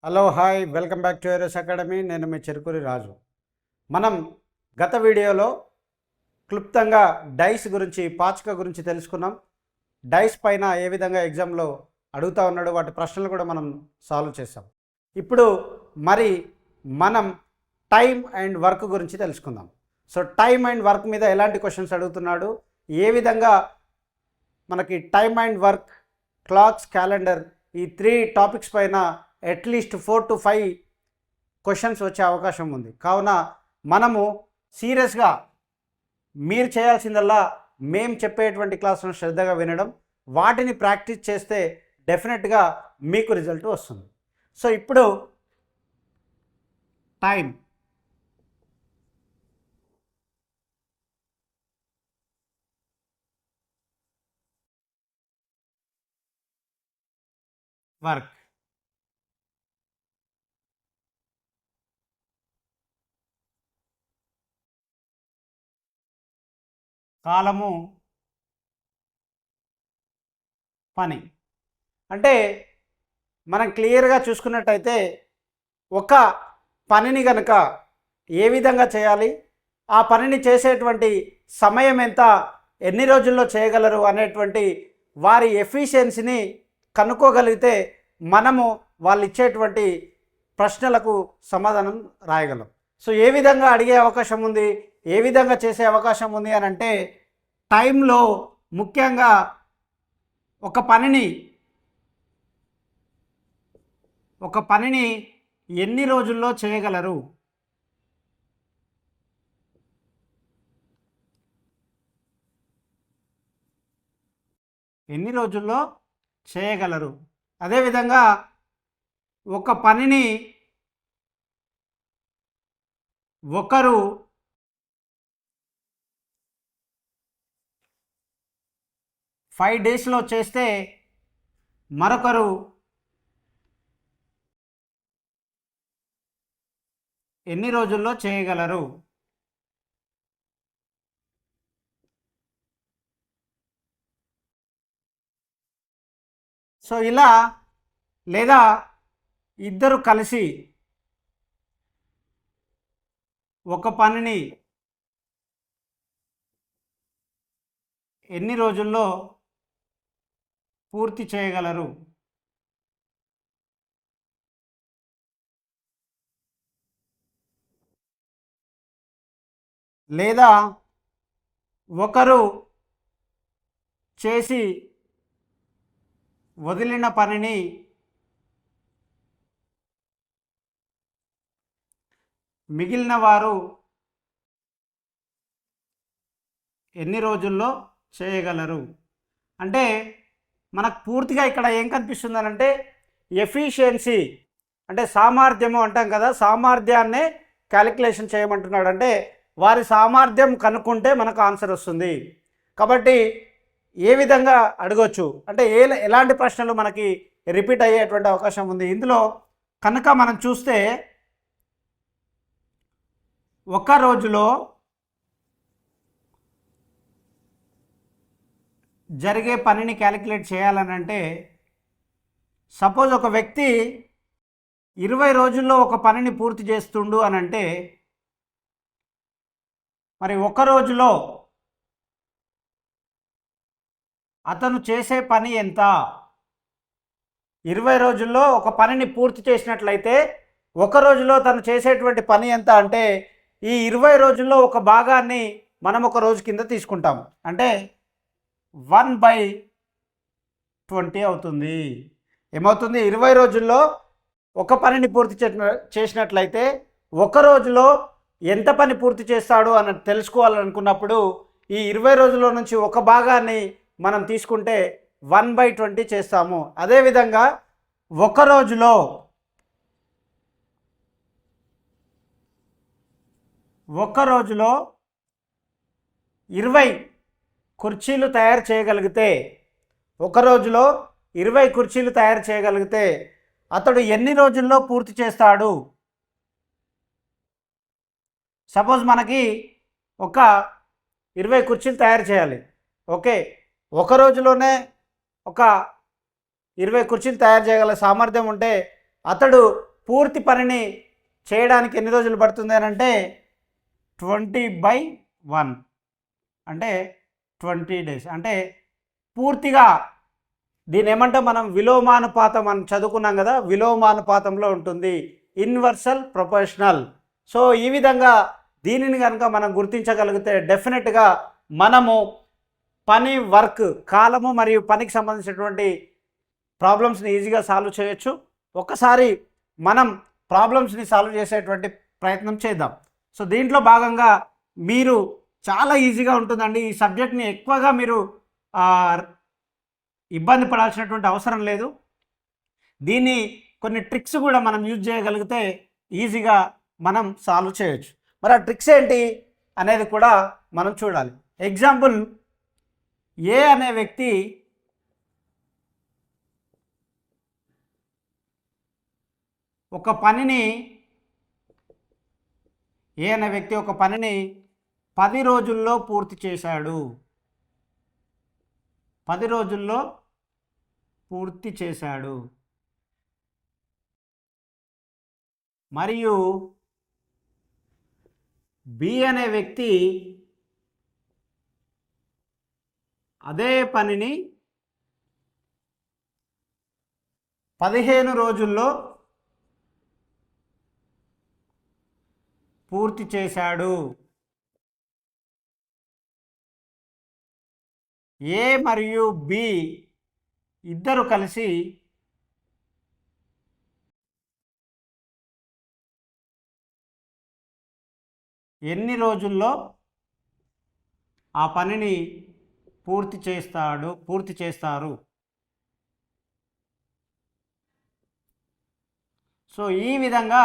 Hello hi welcome back to Eros academy. నేను మీ చెరుకూరి రాజు. మనం గత వీడియోలో క్లుప్తంగా డైస్ గురించి, పాచిక గురించి తెలుసుకున్నాం. డైస్ పైన ఏ విధంగా ఎగ్జామ్లో అడుగుతూ ఉన్నాడు, వాటి ప్రశ్నలు కూడా మనం సాల్వ్ చేసాం. ఇప్పుడు మరి మనం టైం అండ్ వర్క్ గురించి తెలుసుకుందాం. సో టైం అండ్ వర్క్ మీద ఎలాంటి క్వశ్చన్స్ అడుగుతున్నాడు, ఏ విధంగా మనకి time and work, clocks, calendar, ఈ 3 టాపిక్స్ పైన అట్లీస్ట్ 4 to 5 క్వశ్చన్స్ వచ్చే అవకాశం ఉంది. కావున మనము సీరియస్గా మీరు చేయాల్సిందల్లా మేము చెప్పేటువంటి క్లాసులను శ్రద్ధగా వినడం, వాటిని ప్రాక్టీస్ చేస్తే డెఫినెట్గా మీకు రిజల్ట్ వస్తుంది. సో ఇప్పుడు టైం, వర్క్. కాలము, పని. అంటే మనం క్లియర్గా చూసుకున్నట్టయితే ఒక పనిని కనుక ఏ విధంగా చేయాలి, ఆ పనిని చేసేటువంటి సమయం ఎంత, ఎన్ని రోజుల్లో చేయగలరు అనేటువంటి వారి ఎఫిషియన్సీని కనుక్కోగలిగితే మనము వాళ్ళు ఇచ్చేటువంటి ప్రశ్నలకు సమాధానం రాయగలం. సో ఏ విధంగా అడిగే అవకాశం ఉంది, ఏ విధంగా చేసే అవకాశం ఉంది అని అంటే, టైంలో ముఖ్యంగా ఒక పనిని ఎన్ని రోజుల్లో చేయగలరు, ఎన్ని రోజుల్లో చేయగలరు. అదేవిధంగా ఒక పనిని ఒకరు 5 డేస్లో చేస్తే మరొకరు ఎన్ని రోజుల్లో చేయగలరు. సో ఇలా, లేదా ఇద్దరు కలిసి ఒక పనిని ఎన్ని రోజుల్లో పూర్తి చేయగలరు. లేదా ఒకరు చేసి వదిలిన పనిని మిగిలిన వారు ఎన్ని రోజుల్లో చేయగలరు. అంటే మనకు పూర్తిగా ఇక్కడ ఏం కనిపిస్తుంది అంటే, ఎఫిషియన్సీ అంటే సామర్థ్యము అంటాం కదా, సామర్థ్యాన్నే క్యాలిక్యులేషన్ చేయమంటున్నాడు. అంటే వారి సామర్థ్యం కనుక్కుంటే మనకు ఆన్సర్ వస్తుంది. కాబట్టి ఏ విధంగా అడగొచ్చు అంటే, ఎలాంటి ప్రశ్నలు మనకి రిపీట్ అయ్యేటువంటి అవకాశం ఉంది. ఇందులో కనుక మనం చూస్తే, ఒక రోజులో జరిగే పనిని క్యాలిక్యులేట్ చేయాలని అంటే, సపోజ్ ఒక వ్యక్తి 20 రోజుల్లో ఒక పనిని పూర్తి చేస్తుండు అని అంటే, మరి ఒక రోజులో అతను చేసే పని ఎంత? 20 రోజుల్లో ఒక పనిని పూర్తి చేసినట్లయితే ఒక రోజులో తను చేసేటువంటి పని ఎంత అంటే, ఈ 20 రోజుల్లో ఒక భాగాన్ని మనం ఒక రోజు కింద తీసుకుంటాం. అంటే 1/20 అవుతుంది. ఏమవుతుంది? 20 రోజుల్లో ఒక పనిని పూర్తి చేసినట్లయితే ఒక రోజులో ఎంత పని పూర్తి చేస్తాడు అని తెలుసుకోవాలనుకున్నప్పుడు ఈ 20 రోజుల్లో నుంచి ఒక భాగాన్ని మనం తీసుకుంటే 1/20 చేస్తాము. అదేవిధంగా ఒక రోజులో 20 కుర్చీలు తయారు చేయగలిగితే, ఒక రోజులో 20 కుర్చీలు తయారు చేయగలిగితే అతడు ఎన్ని రోజుల్లో పూర్తి చేస్తాడు? సపోజ్ మనకి ఒక 20 కుర్చీలు తయారు చేయాలి. ఓకే, ఒక రోజులోనే ఒక 20 కుర్చీలు తయారు చేయగల సామర్థ్యం ఉంటే అతడు పూర్తి పనిని చేయడానికి ఎన్ని రోజులు పడుతుంది అని అంటే 20/1 అంటే 20 డేస్. అంటే పూర్తిగా దీని ఏమంటే మనం విలోమానుపాతం అని చదువుకున్నాం కదా, విలోమానుపాతంలో ఉంటుంది, ఇన్వర్సల్ ప్రొపోర్షనల్. సో ఈ విధంగా దీనిని కనుక మనం గుర్తించగలిగితే డెఫినెట్గా మనము పని, వర్క్, కాలము మరియు పనికి సంబంధించినటువంటి ప్రాబ్లమ్స్ని ఈజీగా సాల్వ్ చేయొచ్చు. ఒక్కసారి మనం ప్రాబ్లమ్స్ని సాల్వ్ చేసేటువంటి ప్రయత్నం చేద్దాం. సో దీంట్లో భాగంగా మీరు చాలా ఈజీగా ఉంటుందండి. ఈ సబ్జెక్ట్ని ఎక్కువగా మీరు ఇబ్బంది పడాల్సినటువంటి అవసరం లేదు. దీన్ని కొన్ని ట్రిక్స్ కూడా మనం యూజ్ చేయగలిగితే ఈజీగా మనం సాల్వ్ చేయొచ్చు. మరి ఆ ట్రిక్స్ ఏంటి అనేది కూడా మనం చూడాలి. ఎగ్జాంపుల్, ఏ అనే వ్యక్తి ఒక పనిని 10 రోజుల్లో పూర్తి చేశాడు. 10 రోజుల్లో పూర్తి చేశాడు. మరియు బి అనే వ్యక్తి అదే పనిని 15 రోజుల్లో పూర్తి చేశాడు. ఏ మరియు బి ఇద్దరు కలిసి ఎన్ని రోజుల్లో ఆ పనిని పూర్తి చేస్తారు. సో ఈ విధంగా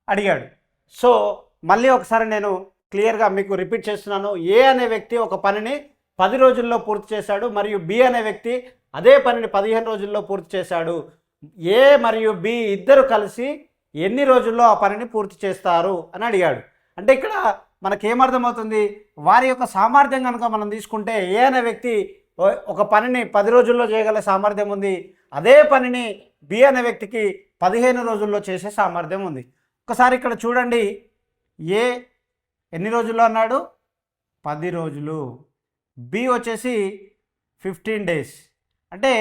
అడిగాడు. సో మళ్ళీ ఒకసారి నేను క్లియర్గా మీకు రిపీట్ చేస్తున్నాను. ఏ అనే వ్యక్తి ఒక పనిని 10 రోజుల్లో పూర్తి చేశాడు మరియు బి అనే వ్యక్తి అదే పనిని 15 రోజుల్లో పూర్తి చేశాడు. ఏ మరియు బి ఇద్దరు కలిసి ఎన్ని రోజుల్లో ఆ పనిని పూర్తి చేస్తారు అని అడిగాడు. అంటే ఇక్కడ మనకేమర్థమవుతుంది, వారి యొక్క సామర్థ్యం కనుక మనం తీసుకుంటే ఏ అనే వ్యక్తి ఒక పనిని 10 రోజుల్లో చేయగల సామర్థ్యం ఉంది. అదే పనిని బి అనే వ్యక్తికి 15 రోజుల్లో చేసే సామర్థ్యం ఉంది. ఒకసారి ఇక్కడ చూడండి, ఏ ఎన్ని రోజుల్లో అన్నాడు? 10 రోజులు. బి వచ్చేసి 15 డేస్. అంటే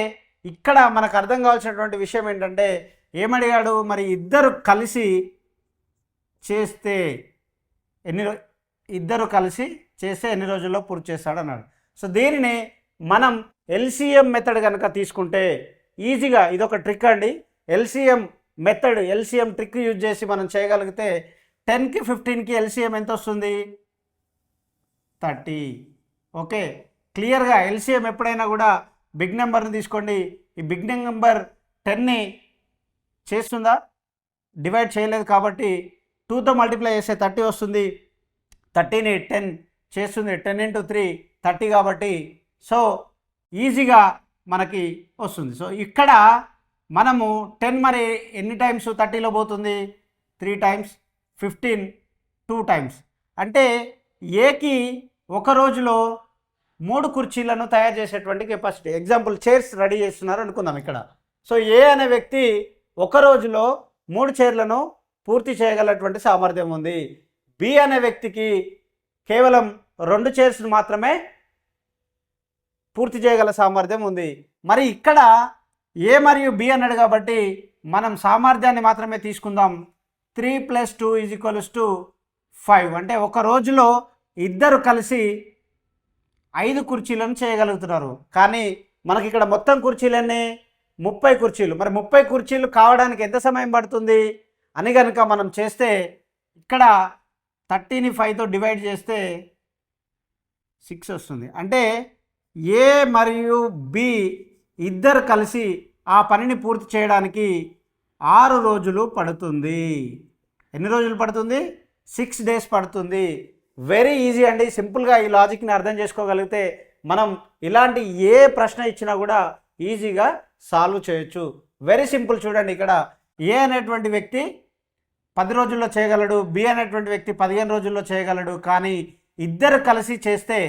ఇక్కడ మనకు అర్థం కావాల్సినటువంటి విషయం ఏంటంటే, ఏమడిగాడు, మరి ఇద్దరు కలిసి చేస్తే ఎన్ని రోజుల్లో పూర్తి చేస్తాడు అన్నాడు. సో దీనిని మనం ఎల్సిఎం మెథడ్ కనుక తీసుకుంటే ఈజీగా, ఇదొక ట్రిక్ అండి. LCM method, LCM trick use చేసి మనం చేయగలిగితే 10కి 15కి ఎల్సిఎం ఎంత వస్తుంది? 30. ఓకే, క్లియర్గా ఎల్సిఎం ఎప్పుడైనా కూడా బిగ్ నెంబర్ని తీసుకోండి. ఈ బిగ్ నెంబర్ 10ని చేస్తుందా? డివైడ్ చేయలేదు కాబట్టి 2తో మల్టిప్లై చేస్తే 30 వస్తుంది. 30ని 10 చేస్తుంది, 10 × 3 30 కాబట్టి సో ఈజీగా మనకి వస్తుంది. సో ఇక్కడ మనము 10 మరి ఎన్ని టైమ్స్ 30లో పోతుంది? 3 టైమ్స్, 15 2 టైమ్స్. అంటే ఏకి ఒక రోజులో 3 కుర్చీలను తయారు చేసేటువంటి కెపాసిటీ. ఎగ్జాంపుల్, చైర్స్ రెడీ చేస్తున్నారు అనుకుందాం ఇక్కడ. సో ఏ అనే వ్యక్తి ఒక రోజులో 3 చైర్లను పూర్తి చేయగలటువంటి సామర్థ్యం ఉంది. బి అనే వ్యక్తికి కేవలం 2 చైర్స్ను మాత్రమే పూర్తి చేయగల సామర్థ్యం ఉంది. మరి ఇక్కడ ఏ మరియు బి అన్నాడు కాబట్టి మనం సామర్థ్యాన్ని మాత్రమే తీసుకుందాం. 3 + 2 = 5. అంటే ఒక రోజులో ఇద్దరు కలిసి 5 కుర్చీలను చేయగలుగుతున్నారు. కానీ మనకి ఇక్కడ మొత్తం కుర్చీలన్నీ 30 కుర్చీలు. మరి 30 కుర్చీలు కావడానికి ఎంత సమయం పడుతుంది అని కనుక మనం చేస్తే, ఇక్కడ 30ని 5తో డివైడ్ చేస్తే 6 వస్తుంది. అంటే ఏ మరియు బి ఇద్దరు కలిసి ఆ పనిని పూర్తి చేయడానికి 6 రోజులు పడుతుంది. ఎన్ని రోజులు పడుతుంది? 6 డేస్ పడుతుంది. వెరీ ఈజీ అండి. సింపుల్గా ఈ లాజిక్ని అర్థం చేసుకోగలిగితే మనం ఇలాంటి ఏ ప్రశ్న ఇచ్చినా కూడా ఈజీగా సాల్వ్ చేయొచ్చు. Very simple. చూడండి, ఇక్కడ ఏ అనేటువంటి వ్యక్తి 10 రోజుల్లో చేయగలడు, బి అనేటువంటి వ్యక్తి 15 రోజుల్లో చేయగలడు. కానీ ఇద్దరు కలిసి చేస్తే,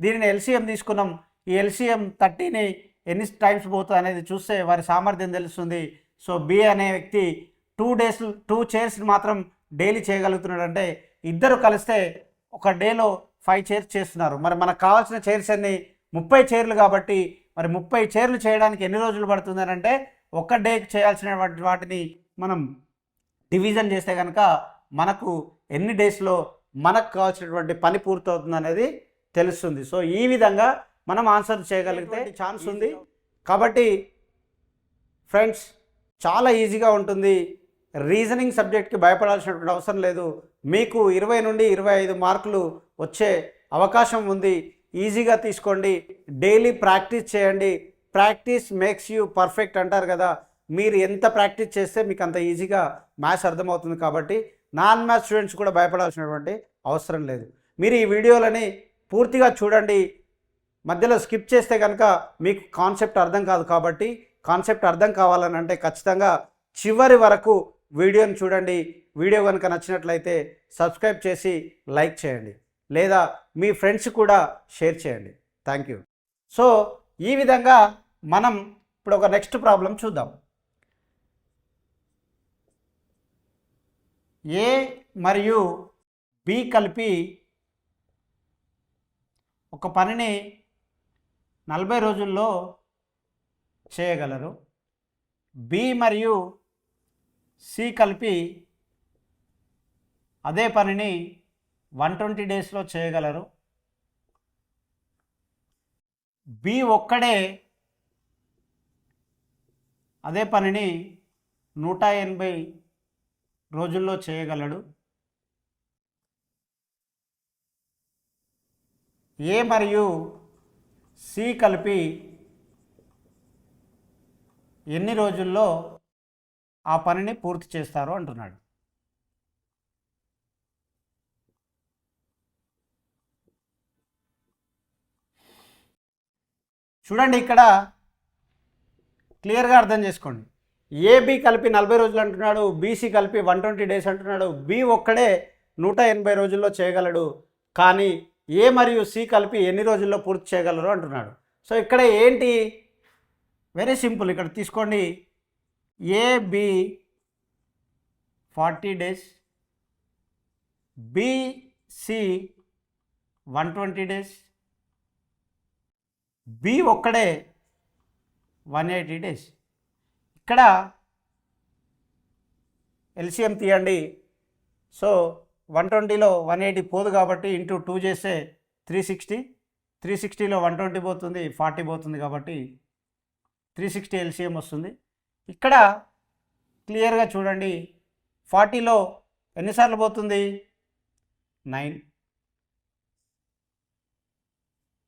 దీనిని ఎల్సిఎం తీసుకున్నాం, ఈ ఎల్సిఎం 30ని ఎన్ని టైమ్స్ పోతుంది అనేది చూస్తే వారి సామర్థ్యం తెలుస్తుంది. సో బి అనే వ్యక్తి 2 చైర్స్ మాత్రం డైలీ చేయగలుగుతున్నాడు అంటే ఇద్దరు కలిస్తే ఒక డేలో 5 చైర్స్ చేస్తున్నారు. మరి మనకు కావాల్సిన చైర్స్ అన్ని 30 చైర్లు కాబట్టి మరి 30 చైర్లు చేయడానికి ఎన్ని రోజులు పడుతుంది అంటే ఒక డేకి చేయాల్సిన వాటిని మనం డివిజన్ చేస్తే కనుక మనకు ఎన్ని డేస్లో మనకు కావాల్సినటువంటి పని పూర్తవుతుంది అనేది తెలుస్తుంది. సో ఈ విధంగా మనం ఆన్సర్ చేయగలిగితే ఛాన్స్ ఉంది. కాబట్టి ఫ్రెండ్స్ చాలా ఈజీగా ఉంటుంది. రీజనింగ్ సబ్జెక్ట్కి భయపడాల్సినటువంటి అవసరం లేదు. మీకు 20 నుండి 25 మార్కులు వచ్చే అవకాశం ఉంది. ఈజీగా తీసుకోండి. డైలీ ప్రాక్టీస్ చేయండి. ప్రాక్టీస్ మేక్స్ యూ పర్ఫెక్ట్ అంటారు కదా. మీరు ఎంత ప్రాక్టీస్ చేస్తే మీకు అంత ఈజీగా మ్యాథ్స్ అర్థమవుతుంది. కాబట్టి నాన్ మ్యాథ్స్ స్టూడెంట్స్ కూడా భయపడాల్సినటువంటి అవసరం లేదు. మీరు ఈ వీడియోలని పూర్తిగా చూడండి. మధ్యలో స్కిప్ చేస్తే కనుక మీకు కాన్సెప్ట్ అర్థం కాదు. కాబట్టి కాన్సెప్ట్ అర్థం కావాలని అంటే ఖచ్చితంగా చివరి వరకు వీడియోని చూడండి. వీడియో కనుక నచ్చినట్లయితే సబ్స్క్రైబ్ చేసి లైక్ చేయండి, లేదా మీ ఫ్రెండ్స్ కూడా షేర్ చేయండి. Thank you. సో ఈ విధంగా మనం ఇప్పుడు ఒక నెక్స్ట్ ప్రాబ్లం చూద్దాం. ఏ మరియు బి కలిపి ఒక పనిని 40 రోజుల్లో చేయగలరు. బి మరియు సి కలిపి అదే పనిని 120 డేస్లో చేయగలరు. బి ఒక్కడే అదే పనిని 180 రోజుల్లో చేయగలడు. ఏ మరియు సి కలిపి ఎన్ని రోజుల్లో ఆ పనిని పూర్తి చేస్తారు అంటున్నాడు. చూడండి, ఇక్కడ క్లియర్గా అర్థం చేసుకోండి. ఏబి కలిపి 40 రోజులు అంటున్నాడు, బీసీ కలిపి 120 డేస్ అంటున్నాడు. బి ఒక్కడే 180 రోజుల్లో చేయగలడు. కానీ ఏ మరియు సి కలిపి ఎన్ని రోజుల్లో పూర్తి చేయగలరు అంటున్నాడు. సో ఇక్కడ ఏంటి, వెరీ సింపుల్. ఇక్కడ తీసుకోండి, AB 40 days, BC 120 days, B ఒక్కడే 180 డేస్. ఇక్కడ ఎల్సిఎం తీయండి. సో 120లో 180 పోదు కాబట్టి ఇంటూ 2 చేస్తే 360, 360లో 120 పోతుంది, 40 పోతుంది కాబట్టి 360 ఎల్సిఎం వస్తుంది. ఇక్కడ క్లియర్గా చూడండి, 40లో ఎన్నిసార్లు పోతుంది, 9,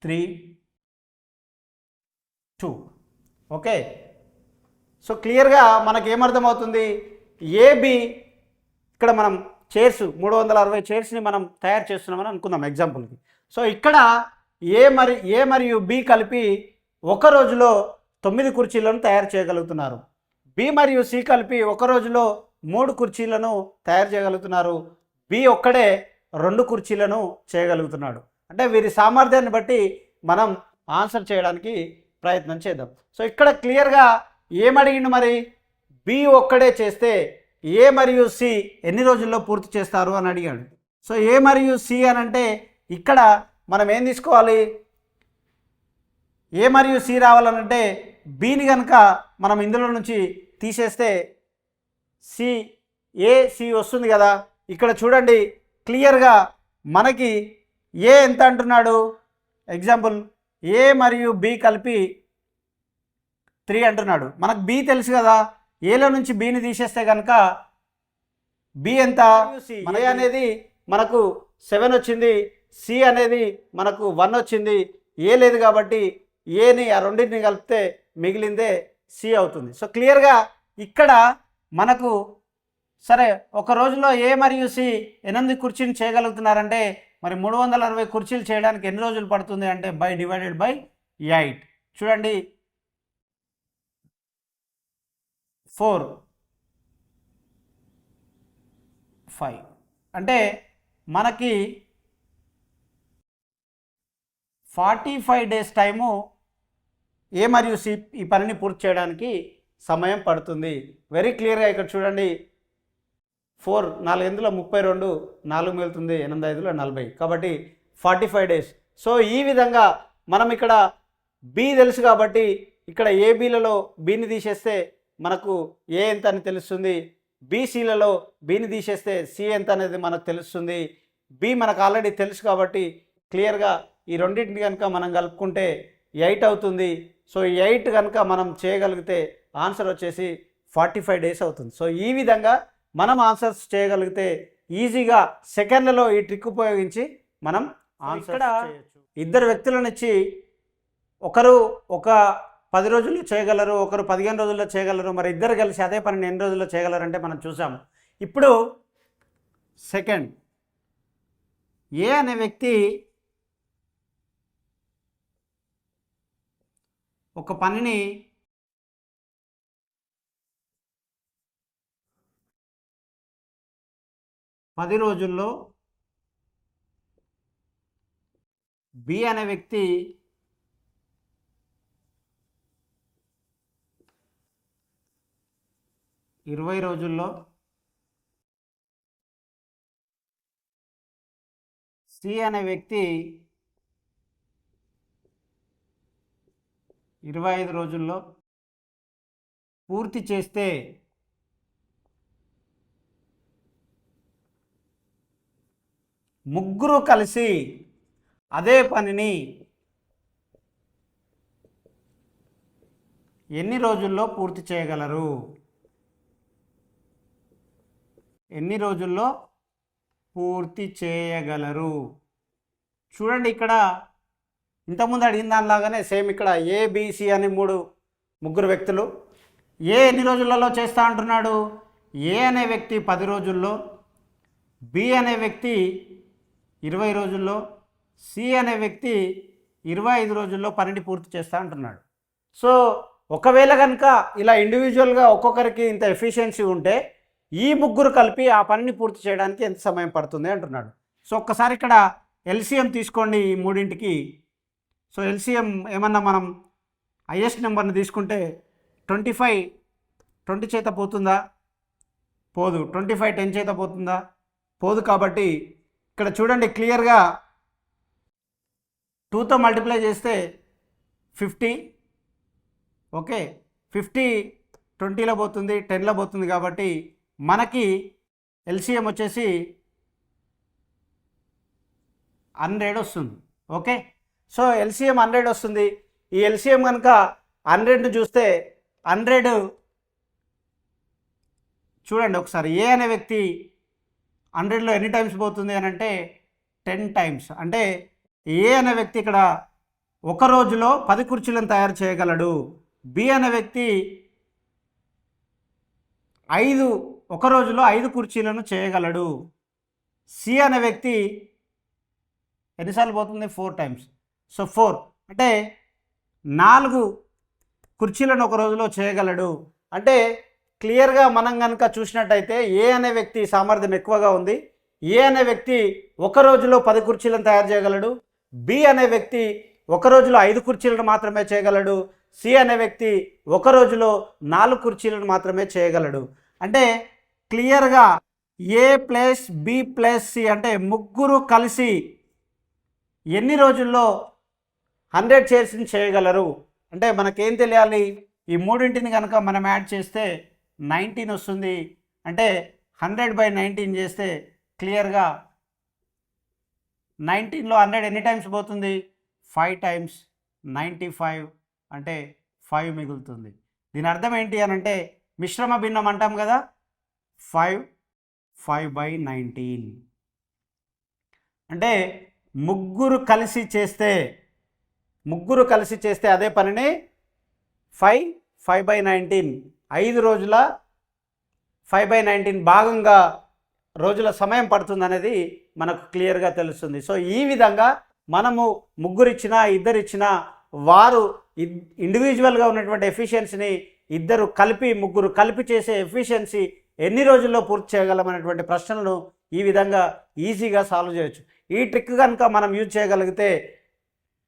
3, 2. ఓకే. సో క్లియర్గా మనకేమర్థమవుతుంది, ఏబి ఇక్కడ మనం చైర్స్ 360 చైర్స్ని మనం తయారు చేస్తున్నామని అనుకుందాం ఎగ్జాంపుల్కి. సో ఇక్కడ ఏ మరియు బి కలిపి ఒక రోజులో 9 కుర్చీలను తయారు చేయగలుగుతున్నారు. బి మరియు సి కలిపి ఒక రోజులో 3 కుర్చీలను తయారు చేయగలుగుతున్నారు. బి ఒక్కడే 2 కుర్చీలను చేయగలుగుతున్నాడు. అంటే వీరి సామర్థ్యాన్ని బట్టి మనం ఆన్సర్ చేయడానికి ప్రయత్నం చేద్దాం. సో ఇక్కడ క్లియర్గా ఏమడిగిండు, మరి బి ఒక్కడే చేస్తే ఏ మరియు సి ఎన్ని రోజుల్లో పూర్తి చేస్తారు అని అడిగాడు. సో ఏ మరియు సి అని అంటే ఇక్కడ మనం ఏం తీసుకోవాలి, ఏ మరియు సి రావాలనంటే బిని కనుక మనం ఇందులో నుంచి తీసేస్తే సి వస్తుంది కదా. ఇక్కడ చూడండి క్లియర్గా మనకి ఏ ఎంత అంటున్నాడు, ఎగ్జాంపుల్ ఏ మరియు బి కలిపి 3 అంటున్నాడు. మనకు బి తెలుసు కదా, ఏలో నుంచి బిని తీసేస్తే కనుక బి ఎంత, ఏ అనేది మనకు 7 వచ్చింది, సి అనేది మనకు 1 వచ్చింది. ఏ లేదు కాబట్టి ఏని ఆ రెండింటిని కలిపితే మిగిలిందే సి అవుతుంది. సో క్లియర్గా ఇక్కడ మనకు సరే ఒక రోజులో ఏ మరియు సి 8 కుర్చీలు చేయగలుగుతున్నారంటే మరి 360 కుర్చీలు చేయడానికి ఎన్ని రోజులు పడుతుంది అంటే డివైడెడ్ బై 8. చూడండి 4, 5 అంటే మనకి 45 డేస్ టైము ఏ మరియు సి ఈ పనిని పూర్తి చేయడానికి సమయం పడుతుంది. వెరీ క్లియర్గా ఇక్కడ చూడండి, 4 4 ఎందులో 32, 4 మిగులుతుంది, 8 5లో 40, కాబట్టి 45 డేస్. సో ఈ విధంగా మనం ఇక్కడ బి తెలుసు కాబట్టి ఇక్కడ ఏబీలలో బిని తీసేస్తే మనకు ఏ ఎంత అని తెలుస్తుంది, బీసీలలో బిని తీసేస్తే సి ఎంత అనేది మనకు తెలుస్తుంది. బి మనకు ఆల్రెడీ తెలుసు కాబట్టి క్లియర్గా ఈ రెండింటిని కనుక మనం కలుపుకుంటే 8 అవుతుంది. సో 8 కనుక మనం చేయగలిగితే ఆన్సర్ వచ్చేసి 45 డేస్ అవుతుంది. సో ఈ విధంగా మనం ఆన్సర్స్ చేయగలిగితే ఈజీగా సెకండ్లలో ఈ ట్రిక్ ఉపయోగించి మనం ఆన్సర్ చేయొచ్చు. ఇద్దరు వ్యక్తులను ఇచ్చి ఒకరు ఒక 10 రోజుల్లో చేయగలరు, ఒకరు 15 రోజుల్లో చేయగలరు. మరి ఇద్దరు కలిసి అదే పనిని ఎన్ని రోజుల్లో చేయగలరంటే మనం చూసాము. ఇప్పుడు సెకండ్, ఏ అనే వ్యక్తి ఒక పనిని 10 రోజుల్లో, బి అనే వ్యక్తి 20 రోజుల్లో, సి అనే వ్యక్తి 25 రోజుల్లో పూర్తి చేస్తే ముగ్గురు కలిసి అదే పనిని ఎన్ని రోజుల్లో పూర్తి చేయగలరు? ఎన్ని రోజుల్లో పూర్తి చేయగలరు? చూడండి, ఇక్కడ ఇంతకుముందు అడిగిన దానిలాగానే సేమ్ ఇక్కడ ఏబిసి అని ముగ్గురు వ్యక్తులు. ఏ ఎన్ని రోజులలో చేస్తా అంటున్నాడు? ఏ అనే వ్యక్తి 10 రోజుల్లో, బి అనే వ్యక్తి 20 రోజుల్లో, సి అనే వ్యక్తి 25 రోజుల్లో పనిని పూర్తి చేస్తా అంటున్నాడు. సో ఒకవేళ కనుక ఇలా ఇండివిజువల్గా ఒక్కొక్కరికి ఇంత ఎఫిషియన్సీ ఉంటే ఈ ముగ్గురు కలిపి ఆ పనిని పూర్తి చేయడానికి ఎంత సమయం పడుతుంది అంటున్నాడు. సో ఒక్కసారి ఇక్కడ ఎల్సిఎం తీసుకోండి ఈ మూడింటికి. సో ఎల్సిఎం ఏమన్నా మనం హైయెస్ట్ నెంబర్ని తీసుకుంటే 25 20 చేత పోతుందా? పోదు. 25 10 చేత పోతుందా? పోదు. కాబట్టి ఇక్కడ చూడండి క్లియర్గా 2తో మల్టిప్లై చేస్తే 50, ఓకే, 50 20లో పోతుంది, 10లో పోతుంది. కాబట్టి మనకి ఎల్సిఎం వచ్చేసి 100 వస్తుంది. ఓకే, సో ఎల్సిఎం 100 వస్తుంది. ఈ ఎల్సిఎం కనుక 100ను చూస్తే 100 చూడండి ఒకసారి, ఏ అనే వ్యక్తి 100లో ఎన్ని టైమ్స్ పోతుంది అని అంటే 10 టైమ్స్. అంటే ఏ అనే వ్యక్తి ఇక్కడ ఒక రోజులో 10 కుర్చీలను తయారు చేయగలడు. బి అనే వ్యక్తి ఒక రోజులో 5 కుర్చీలను చేయగలడు. సి అనే వ్యక్తి ఎన్నిసార్లు పోతుంది? 4 టైమ్స్. సో 4 అంటే 4 కుర్చీలను ఒక రోజులో చేయగలడు. అంటే క్లియర్గా మనం కనుక చూసినట్టయితే ఏ అనే వ్యక్తి సామర్థ్యం ఎక్కువగా ఉంది. ఏ అనే వ్యక్తి ఒక రోజులో 10 కుర్చీలను తయారు చేయగలడు. బి అనే వ్యక్తి ఒక రోజులో 5 కుర్చీలను మాత్రమే చేయగలడు. సి అనే వ్యక్తి ఒక రోజులో 4 కుర్చీలను మాత్రమే చేయగలడు. అంటే క్లియర్గా ఏ ప్లస్ బి ప్లస్ సి అంటే ముగ్గురు కలిసి ఎన్ని రోజుల్లో 100 చైర్స్ని చేయగలరు అంటే మనకేం తెలియాలి? ఈ మూడింటిని కనుక మనం యాడ్ చేస్తే 19 వస్తుంది. అంటే 100/19 చేస్తే క్లియర్గా 19లో 100 ఎన్ని టైమ్స్ పోతుంది? 5 టైమ్స్. 95 అంటే 5 మిగులుతుంది. దీని అర్థం ఏంటి అని అంటే మిశ్రమ భిన్నం అంటాం కదా, 5/19 అంటే ముగ్గురు కలిసి చేస్తే అదే పనిని 5/19 5 రోజుల 5/19 భాగంగా రోజుల సమయం పడుతుంది అనేది మనకు క్లియర్గా తెలుస్తుంది. సో ఈ విధంగా మనము ముగ్గురిచ్చినా ఇద్దరిచ్చినా వారు ఇండివిజువల్గా ఉన్నటువంటి ఎఫిషియన్సీని ముగ్గురు కలిపి చేసే ఎఫిషియన్సీ ఎన్ని రోజుల్లో పూర్తి చేయగలమనేటువంటి ప్రశ్నలను ఈ విధంగా ఈజీగా సాల్వ్ చేయొచ్చు. ఈ ట్రిక్ కనుక మనం యూజ్ చేయగలిగితే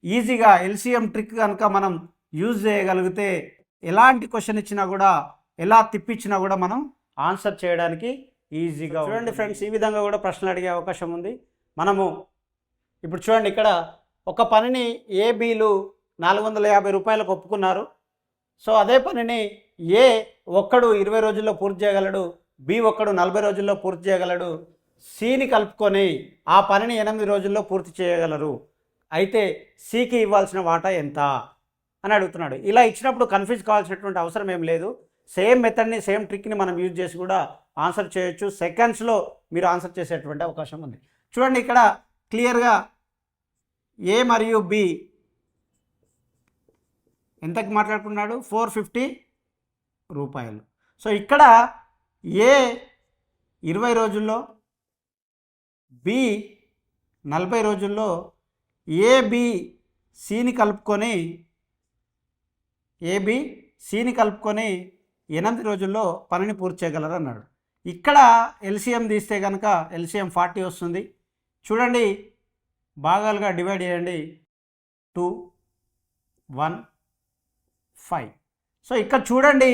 ఈజీగా ఎల్సిఎం ట్రిక్ కనుక మనం యూజ్ చేయగలిగితే ఎలాంటి క్వశ్చన్ ఇచ్చినా కూడా ఎలా తిప్పించినా కూడా మనం ఆన్సర్ చేయడానికి ఈజీగా. చూడండి ఫ్రెండ్స్, ఈ విధంగా కూడా ప్రశ్నలు అడిగే అవకాశం ఉంది. మనము ఇప్పుడు చూడండి, ఇక్కడ ఒక పనిని ఏ బీలు 450 రూపాయలకు ఒప్పుకున్నారు. సో అదే పనిని ఏ ఒక్కడు 20 రోజుల్లో పూర్తి చేయగలడు, బి ఒక్కడు 40 రోజుల్లో పూర్తి చేయగలడు, సిని కలుపుకొని ఆ పనిని 8 రోజుల్లో పూర్తి చేయగలరు. అయితే సికి ఇవ్వాల్సిన వాటా ఎంత అని అడుగుతున్నాడు. ఇలా ఇచ్చినప్పుడు కన్ఫ్యూజ్ కావాల్సినటువంటి అవసరం ఏం లేదు. సేమ్ మెథడ్ని, సేమ్ ట్రిక్ని మనం యూజ్ చేసి కూడా ఆన్సర్ చేయొచ్చు. సెకండ్స్లో మీరు ఆన్సర్ చేసేటువంటి అవకాశం ఉంది. చూడండి, ఇక్కడ క్లియర్గా ఏ మరియు బి ఎంతకి మాట్లాడుకున్నాడు, 450 రూపాయలు. సో ఇక్కడ ఏ 20 రోజుల్లో, బి 40 రోజుల్లో, ఏబి సిని కలుపుకొని 8 రోజుల్లో పనిని పూర్తి చేయగలరు అన్నాడు. ఇక్కడ ఎల్సిఎం తీస్తే కనుక ఎల్సిఎం 40 వస్తుంది. చూడండి, భాగాలుగా డివైడ్ చేయండి. 2, 1, 5. సో ఇక్కడ చూడండి,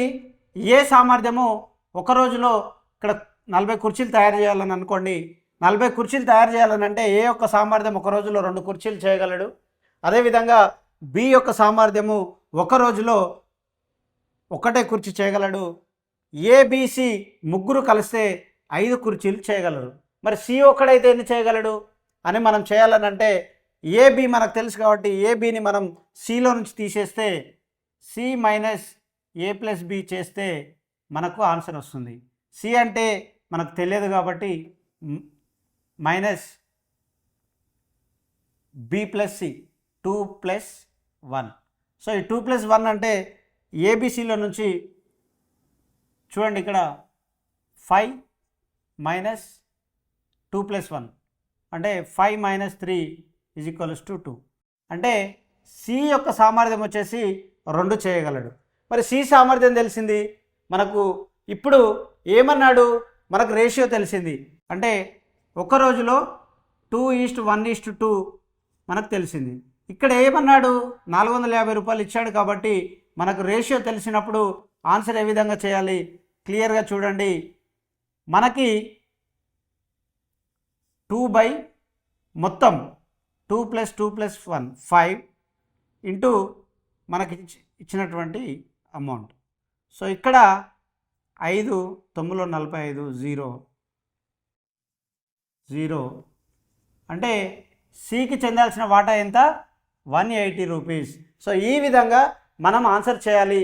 ఏ సామర్థ్యము ఒక రోజులో ఇక్కడ 40 కుర్చీలు తయారు చేయాలని అనుకోండి. 40 కుర్చీలు తయారు చేయాలని అంటే ఏ యొక్క సామర్థ్యం ఒక రోజులో 2 కుర్చీలు చేయగలడు. అదేవిధంగా బి యొక్క సామర్థ్యము ఒక రోజులో 1 కుర్చీ చేయగలడు. ఏబిసి ముగ్గురు కలిస్తే 5 కుర్చీలు చేయగలరు. మరి సి ఒక్కడైతే ఎన్ని చేయగలడు అని మనం చేయాలని అంటే ఏబి మనకు తెలుసు కాబట్టి ఏబిని మనం సిలో నుంచి తీసేస్తే C minus A plus B చేస్తే మనకు ఆన్సర్ వస్తుంది. సి అంటే మనకు తెలియదు కాబట్టి minus B plus C, 2 + 1. So ఈ 2 + 1 అంటే ఏబిసిలో నుంచి చూడండి, ఇక్కడ 5 మైనస్ 2 + 1 అంటే 5 - 3 = 2. అంటే సి యొక్క సామర్థ్యం వచ్చేసి 2 చేయగలడు. మరి సి సామర్థ్యం తెలిసింది మనకు. ఇప్పుడు ఏమన్నాడు, మనకు రేషియో తెలిసింది. అంటే ఒక రోజులో 2:1:2 మనకు తెలిసింది. ఇక్కడ ఏమన్నాడు, 450 రూపాయలు ఇచ్చాడు కాబట్టి మనకు రేషియో తెలిసినప్పుడు ఆన్సర్ ఏ విధంగా చేయాలి క్లియర్గా చూడండి. మనకి 2 మొత్తం 2 + 2 + 1 5 ఇంటూ మనకి ఇచ్చినటువంటి అమౌంట్. సో ఇక్కడ 5 9 45 0 అంటే సికి చెందాల్సిన వాటా ఎంత, 180 రూపీస్. సో ఈ విధంగా మనం ఆన్సర్ చేయాలి.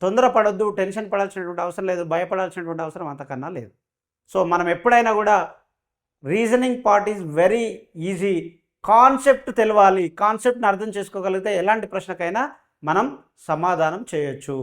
తొందరపడొద్దు, టెన్షన్ పడాల్సినటువంటి అవసరం లేదు, భయపడాల్సినటువంటి అవసరం అంతకన్నా లేదు. సో మనం ఎప్పుడైనా కూడా reasoning part is very easy. Concept తెలవాలి, కాన్సెప్ట్ని అర్థం చేసుకోగలిగితే ఎలాంటి ప్రశ్నకైనా మనం సమాధానం చేయొచ్చు.